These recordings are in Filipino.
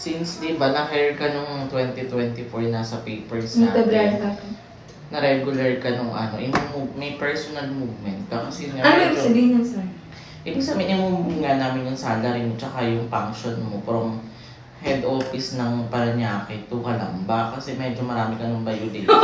Since di ba na-hire ka nung 2024 nasa papers Nagtabrad natin, ako. na regular ka nung may personal movement ka kasi nga Ano yung sabihin ng sir? ibig sabihin yung nga namin yung salary mo tsaka yung function mo from head office ng Parañaque to Calamba kasi medyo marami ka ng violation.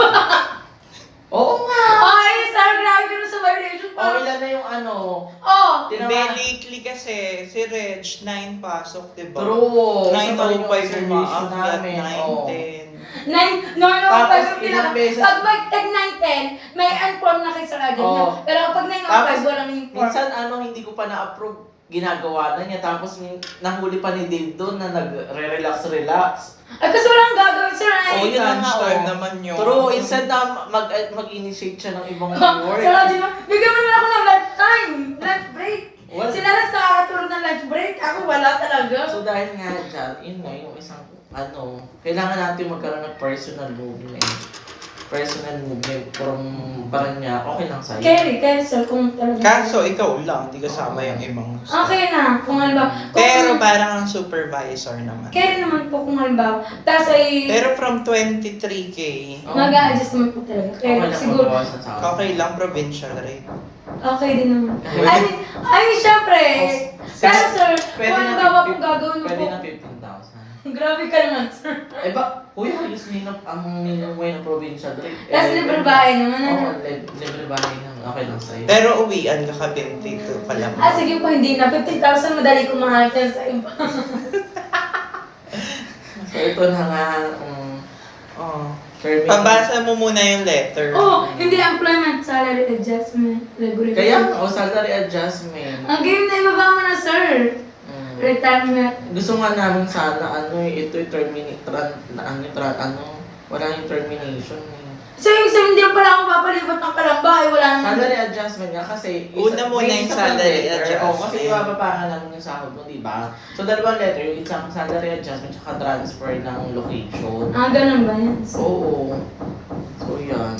Oo nga! Ay, sir, grabe ka na sa violation O ilan na yung ano? Oh! Hindi, lately kasi, si Reg, 9 pasok, diba? True! 9:05 observation umaakyat, namin. Oo. 9:10. No, Tapos, pag ilang beses- pag mag-tag 9-10, may inform na kayo sa agad Oo. niya. Pero kapag 9-05, Tapos, walang inform. minsan hindi ko pa na-approve, ginagawa na niya. Tapos nahuli pa ni Dave doon na nagre-relax. Ay, kasi walang gagawin, sir. Oh, yun na nga, Lunchtime oh. naman yun. True, instead na mag-initiate siya ng ibang work. Sir, di ba? Bigyan mo naman ako ng lunch time. Lunch break. What? Sila lang nakakatulog ng lunch break. Ako wala talaga. So dahil nga dyan, yun nga, yung isang, kailangan natin magkaroon ng personal movement. Personal movement from Parañaque, okay lang sa'yo. Carry, sir, kung talaga. Kaso, ikaw lang, di kasama yung ibang Okay na, kung halimbawa. Pero parang ang supervisor naman. Carry naman po kung halimbawa. Tapos ay Pero from 23K, mag-a-adjust naman po talaga. Okay Kaya lang siguro, mabawasan sa akin. okay lang, provincial rate. okay din naman. Pwede. Ay, syempre. Pero sir, Pwede kung na halimbawa po 50 gagawin mo Pwede po. na 15,000. Grabe ka naman, sir. Eh ba, uy, ayos din ang minimum way ng provincial rate. Tapos libre bahay naman. Oo, Ano? libre bahay naman. Okay lang sa'yo. Pero uwian ka 22 pa lang. Sige po, hindi na. 50,000 madali kumahal ka sa iba. So ito na nga, Oh. terminal. Pabasa mo muna yung letter. Hindi employment salary adjustment. Regular. Kaya, salary adjustment. Ang game na ibaba mo na, sir. Retirement. Gusto nga namin sana, ito yung terminate, wala yung termination. So, yung isa hindi pala ako papalipat ng Kalamba, wala naman. Salary adjustment nga kasi Una muna may yung isa pang salary letter. adjustment. Oo, kasi ibababa nga namin yung sahod mo, di ba? So, dalawang letter, yung isang salary adjustment tsaka transfer ng location. Ganun ba yan? Oo. So, yan.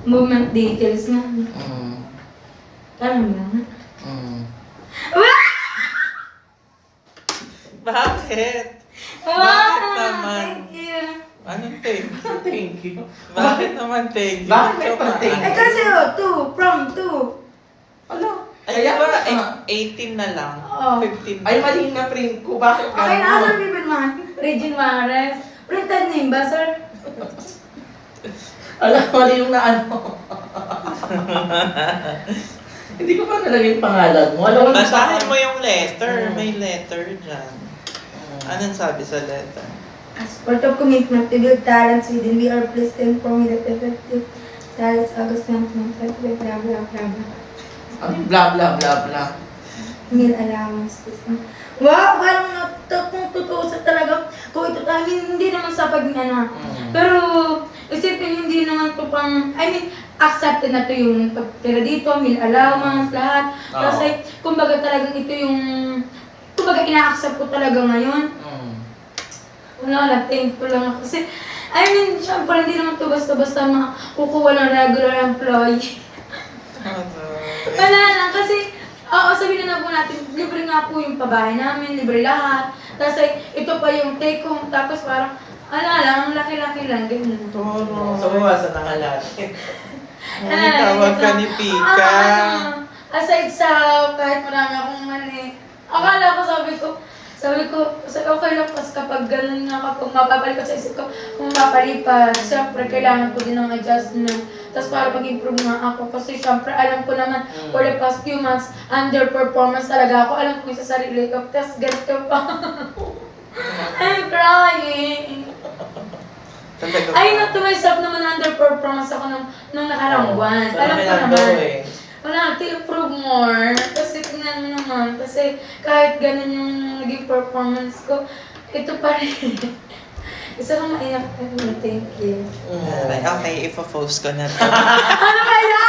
Movement details nga. Ganun ba nga? Bakit? Bakit naman? Thank you. Anong thank you? Thank you. Bakit naman thank you? Bakit may pa-thank you? Kasi from 2. Ano? Ay, Kaya ba, 18 na lang. Oo. 15 Ay, mali na print ko. Bakit Okay na, gano'n? sir, Bibin Man. Regine Mares. Printed name ba, sir? Alam, mali yung Hindi ko pa nalagay yung pangalan mo. Alam mo, Basahin mo yung letter. May letter dyan. Anong sabi sa letter? As part of commitment to build talents within, we are pleased to inform you that effective talents August 2025, blah, blah, blah, blah. Ano yung blah, blah, blah, blah. Meal allowance. Wow, parang kung totoo sa talaga, kung ito tayo, hindi naman sa Pero, isipin hindi naman to pang, accepted na to yung pagtira dito, meal allowance, lahat. Kasi, kumbaga talagang ito yung, kumbaga ina-accept ko talaga ngayon. Wala, thankful lang ako. Kasi, syempre, hindi naman to basta-basta kukuha ng regular employee. Wala lang, kasi, sabihin na po natin, libre nga po yung pabahay namin, libre lahat. Tapos ito pa yung take home, tapos parang, lang, laki-laki lang, ganyan. So, bawasan na nga lahat. Tawag ka ni Pika. Aside sa kahit marami akong mali, akala ko sabi ko, okay lang kasi kapag ganun nga, kapag mapapalipat sa isip ko, kung mapapalipat, siyempre kailangan ko din ng adjustment. Tapos para mag-improve nga ako, kasi siyempre alam ko naman, for the past few months, underperformance talaga ako. Alam ko yung sa sarili ko, tapos ganito pa. I'm crying. Not to myself naman, underperformance ako nung nakarang buwan. Alam ko naman. Wala, to improve more. Kasi tingnan mo naman, kasi kahit ganun yung naging performance ko, ito pa rin. Isa kang maiyak. Thank you. Okay, ipo-post ko na to. Ano kaya?